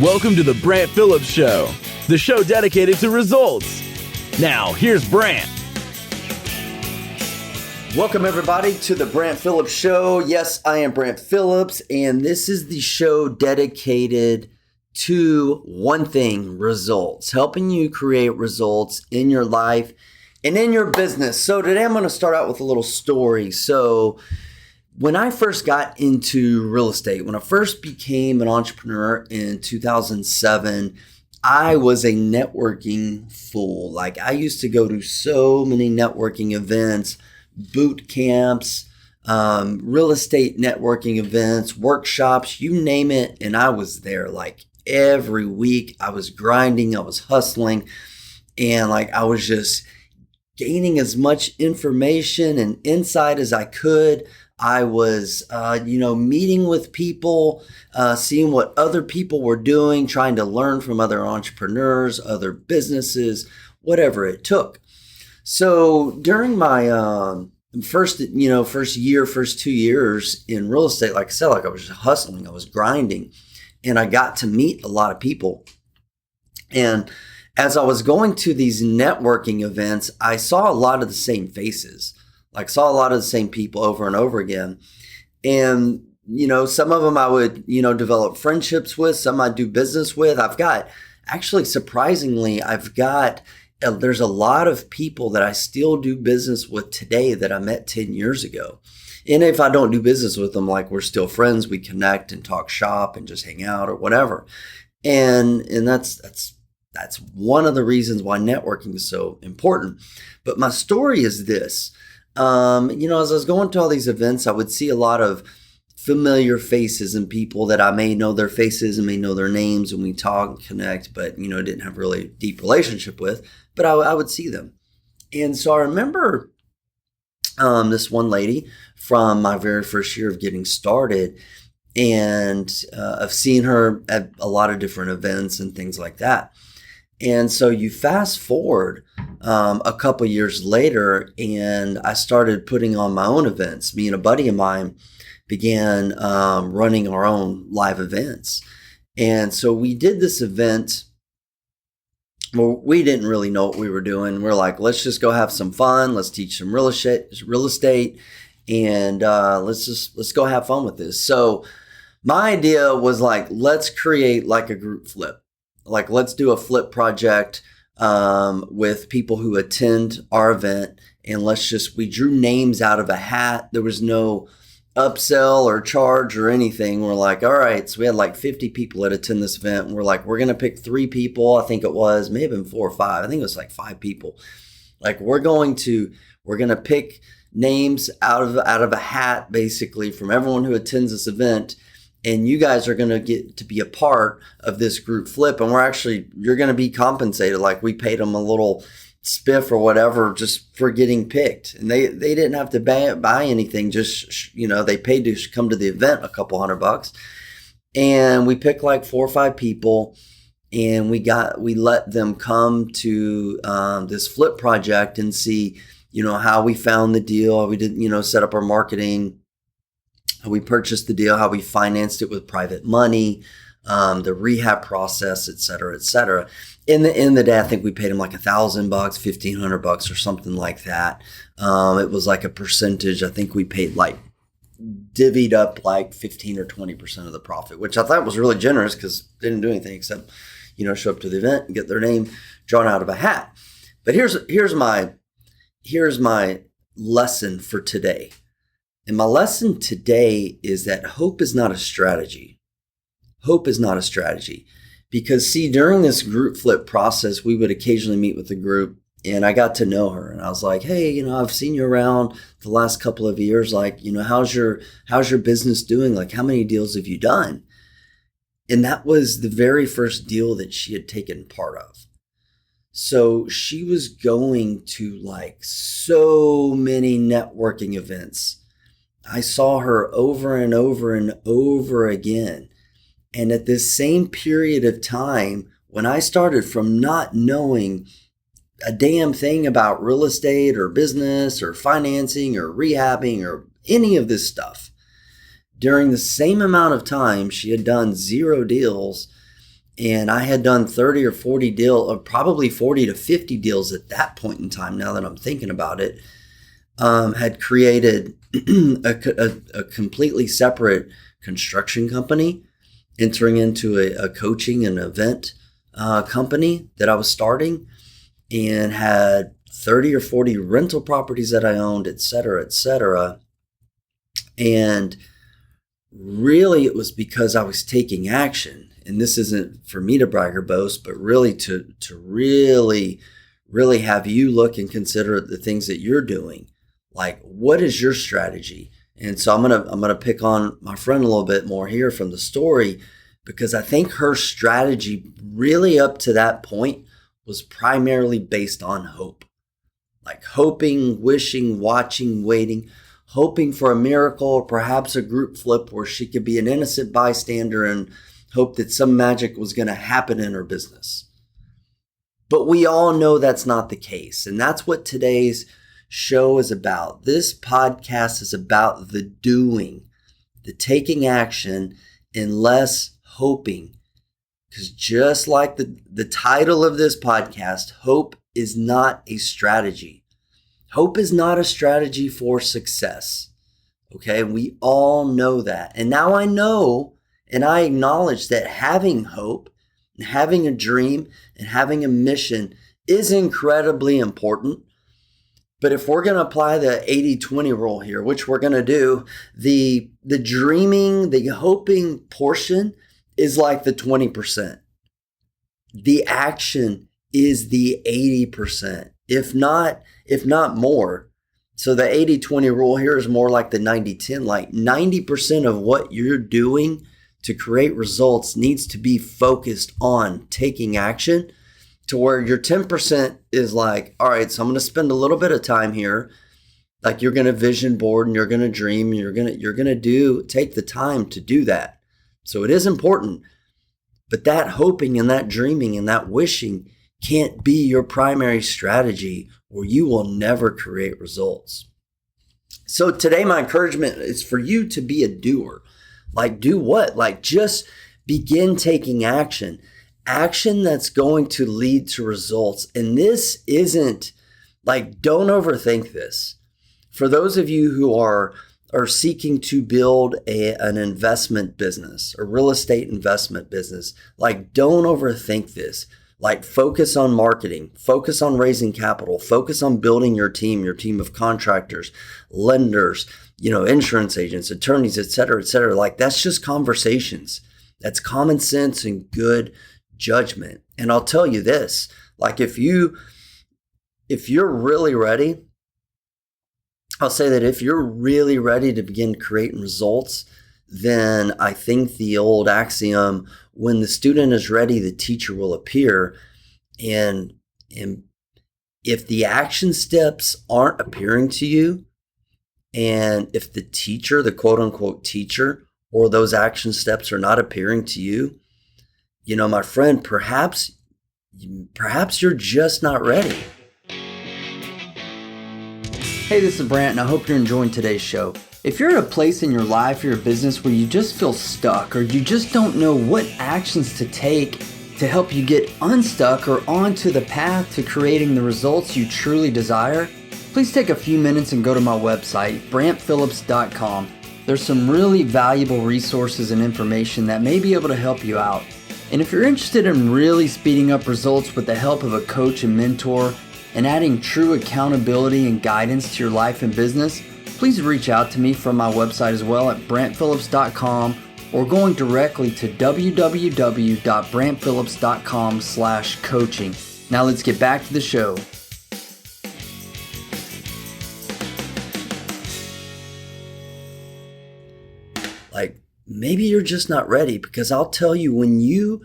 Welcome to the Brant Phillips Show, the show dedicated to results. Now, here's Brant. Welcome, everybody, to the Brant Phillips Show. Yes, I am Brant Phillips, and this is the show dedicated to one thing: results, helping you create results in your life and in your business. So today I'm going to start out with a little story. So when I first got into real estate, when I first became an entrepreneur in 2007, I was a networking fool. Like, I used to go to so many networking events, boot camps, real estate networking events, workshops, you name it. And I was there like every week. I was grinding, I was hustling, and like I was just gaining as much information and insight as I could. I was, meeting with people, seeing what other people were doing, trying to learn from other entrepreneurs, other businesses, whatever it took. So during my first 2 years in real estate, like I said, like I was hustling, I was grinding, and I got to meet a lot of people. And as I was going to these networking events, I saw a lot of the same faces. Like, saw a lot of the same people over and over again. And, some of them I would, develop friendships with, some I do business with. There's a lot of people that I still do business with today that I met 10 years ago. And if I don't do business with them, like, we're still friends, we connect and talk shop and just hang out or whatever. And that's one of the reasons why networking is so important. But my story is this. As I was going to all these events, I would see a lot of familiar faces and people that I may know their faces and may know their names, and we talk and connect, but, didn't have a really deep relationship with, but I would see them. And so I remember this one lady from my very first year of getting started, and I've seen her at a lot of different events and things like that. And so you fast forward a couple years later, and I started putting on my own events. Me and a buddy of mine began running our own live events. And so we did this event. Well, we didn't really know what we were doing. We're like, let's just go have some fun. Let's teach some real estate, and let's go have fun with this. So my idea was like, let's create like a group flip. Like, let's do a flip project with people who attend our event, and we drew names out of a hat. There was no upsell or charge or anything. We're like, all right, so we had like 50 people that attend this event, and we're like, we're going to pick 3 people. I think it was, may have been 4 or 5. I think it was like 5 people. Like, we're going to pick names out of a hat, basically, from everyone who attends this event. And you guys are going to get to be a part of this group flip. And you're going to be compensated. Like, we paid them a little spiff or whatever just for getting picked. And they didn't have to buy anything. Just, they paid to come to the event a couple $100. And we picked like 4 or 5 people. And we let them come to this flip project and see, how we found the deal. How we did, set up our marketing. How we purchased the deal, how we financed it with private money, the rehab process, et cetera, et cetera. In the end of the day, I think we paid him like $1,000, $1,500 or something like that. It was like a percentage. I think we paid like divvied up like 15 or 20% of the profit, which I thought was really generous because they didn't do anything except, show up to the event and get their name drawn out of a hat. But here's my lesson for today. And my lesson today is that hope is not a strategy. Hope is not a strategy. Because, see, during this group flip process, we would occasionally meet with the group, and I got to know her. And I was like, hey, I've seen you around the last couple of years. Like, how's your business doing? Like, how many deals have you done? And that was the very first deal that she had taken part of. So she was going to like so many networking events. I saw her over and over and over again. And at this same period of time, when I started from not knowing a damn thing about real estate or business or financing or rehabbing or any of this stuff, during the same amount of time, she had done 0 deals, and I had done 30 or 40 deals, or probably 40 to 50 deals at that point in time, now that I'm thinking about it. Had created a completely separate construction company, entering into a coaching and event company that I was starting, and had 30 or 40 rental properties that I owned, et cetera, et cetera. And really, it was because I was taking action. And this isn't for me to brag or boast, but really to really have you look and consider the things that you're doing. Like, what is your strategy? And so I'm gonna pick on my friend a little bit more here from the story, because I think her strategy really up to that point was primarily based on hope. Like hoping, wishing, watching, waiting, hoping for a miracle, or perhaps a group flip where she could be an innocent bystander and hope that some magic was going to happen in her business. But we all know that's not the case. And that's what today's show is about. This podcast is about the doing, the taking action, and less hoping. Because just like the title of this podcast, hope is not a strategy. Hope is not a strategy for success. Okay, we all know that. And now I know and I acknowledge that having hope and having a dream and having a mission is incredibly important. But if we're going to apply the 80-20 rule here, which we're going to do, the dreaming, the hoping portion is like the 20%. The action is the 80%, if not more. So the 80-20 rule here is more like the 90-10. Like 90% of what you're doing to create results needs to be focused on taking action, to where your 10% is like, all right, so I'm going to spend a little bit of time here. Like you're going to vision board and you're going to dream and you're going to take the time to do that. So it is important, but that hoping and that dreaming and that wishing can't be your primary strategy, or you will never create results. So today, my encouragement is for you to be a doer. Like do what? Like just begin taking action. Action that's going to lead to results. And this isn't like, don't overthink this. For those of you who are seeking to build an investment business, a real estate investment business, like don't overthink this. Like focus on marketing, focus on raising capital, focus on building your team of contractors, lenders, insurance agents, attorneys, et cetera, et cetera. Like that's just conversations. That's common sense and good judgment. And I'll tell you this, like if you're really ready, I'll say that if you're really ready to begin creating results, then I think the old axiom, when the student is ready, the teacher will appear. And if the action steps aren't appearing to you, and if the teacher, the quote unquote teacher, or those action steps are not appearing to you, my friend, perhaps you're just not ready. Hey, this is Brant, and I hope you're enjoying today's show. If you're at a place in your life or your business where you just feel stuck, or you just don't know what actions to take to help you get unstuck or onto the path to creating the results you truly desire, please take a few minutes and go to my website, brantphillips.com. There's some really valuable resources and information that may be able to help you out. And if you're interested in really speeding up results with the help of a coach and mentor and adding true accountability and guidance to your life and business, please reach out to me from my website as well at brantphillips.com, or going directly to www.brantphillips.com/coaching. Now let's get back to the show. Like maybe you're just not ready, because I'll tell you, when you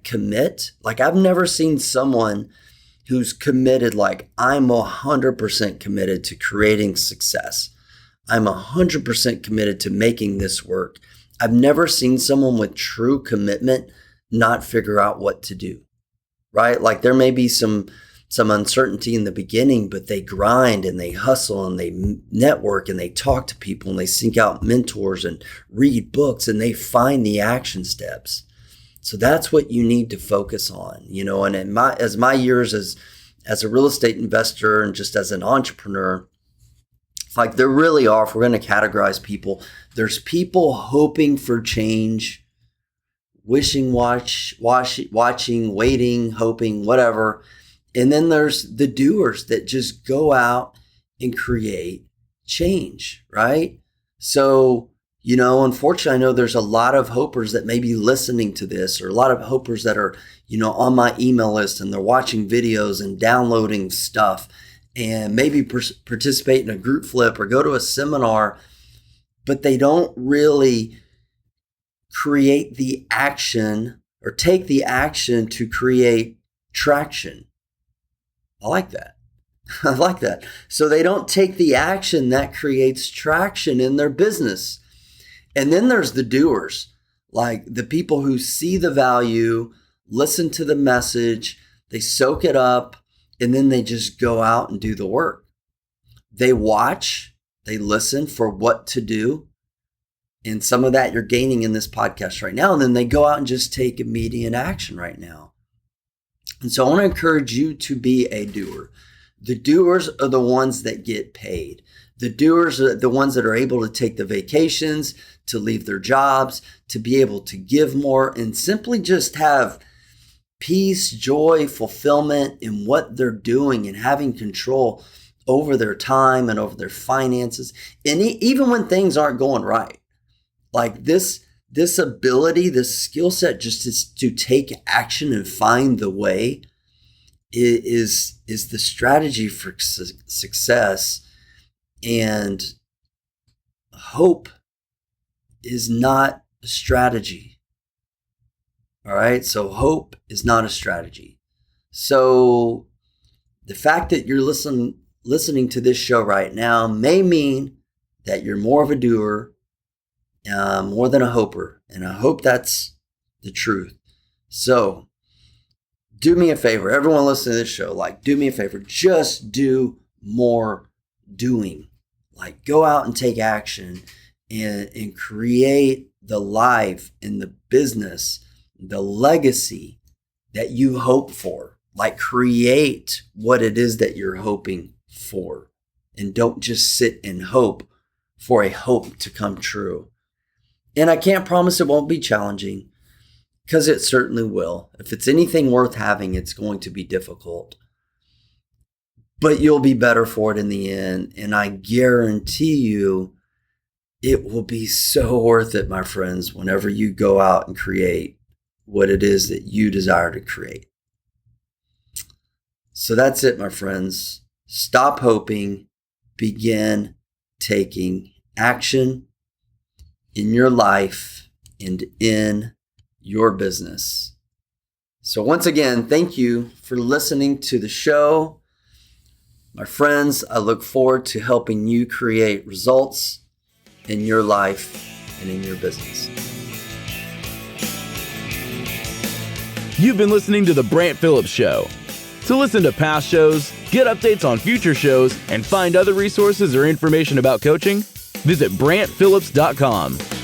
commit, I've never seen someone who's committed, like I'm 100% committed to creating success. I'm 100% committed to making this work. I've never seen someone with true commitment not figure out what to do, right? Like there may be some some uncertainty in the beginning, but they grind and they hustle and they network and they talk to people and they seek out mentors and read books and they find the action steps. So that's what you need to focus on, and as my years as a real estate investor and just as an entrepreneur, like there really are, if we're going to categorize people, there's people hoping for change, wishing, watching, waiting, hoping, whatever. And then there's the doers that just go out and create change, right? So, unfortunately, I know there's a lot of hopers that may be listening to this, or a lot of hopers that are, on my email list, and they're watching videos and downloading stuff and maybe participate in a group flip or go to a seminar, but they don't really create the action or take the action to create traction. I like that. I like that. So they don't take the action that creates traction in their business. And then there's the doers, like the people who see the value, listen to the message, they soak it up, and then they just go out and do the work. They watch, they listen for what to do. And some of that you're gaining in this podcast right now. And then they go out and just take immediate action right now. And so I want to encourage you to be a doer. The doers are the ones that get paid. The doers are the ones that are able to take the vacations, to leave their jobs, to be able to give more, and simply just have peace, joy, fulfillment in what they're doing and having control over their time and over their finances. And even when things aren't going right, like this ability, this skill set just is to take action and find the way is the strategy for success. And hope is not a strategy. All right. So hope is not a strategy. So the fact that you're listening to this show right now may mean that you're more of a doer, more than a hoper. And I hope that's the truth. So do me a favor, everyone listening to this show, do me a favor, just do more doing. Go out and take action and create the life and the business, the legacy that you hope for. Create what it is that you're hoping for. And don't just sit and hope for a hope to come true. And I can't promise it won't be challenging, because it certainly will. If it's anything worth having, it's going to be difficult. But you'll be better for it in the end. And I guarantee you, it will be so worth it, my friends, whenever you go out and create what it is that you desire to create. So that's it, my friends. Stop hoping. Begin taking action in your life and in your business. So once again, thank you for listening to the show. My friends, I look forward to helping you create results in your life and in your business. You've been listening to The Brant Phillips Show. To listen to past shows, get updates on future shows, and find other resources or information about coaching, visit BrantPhillips.com.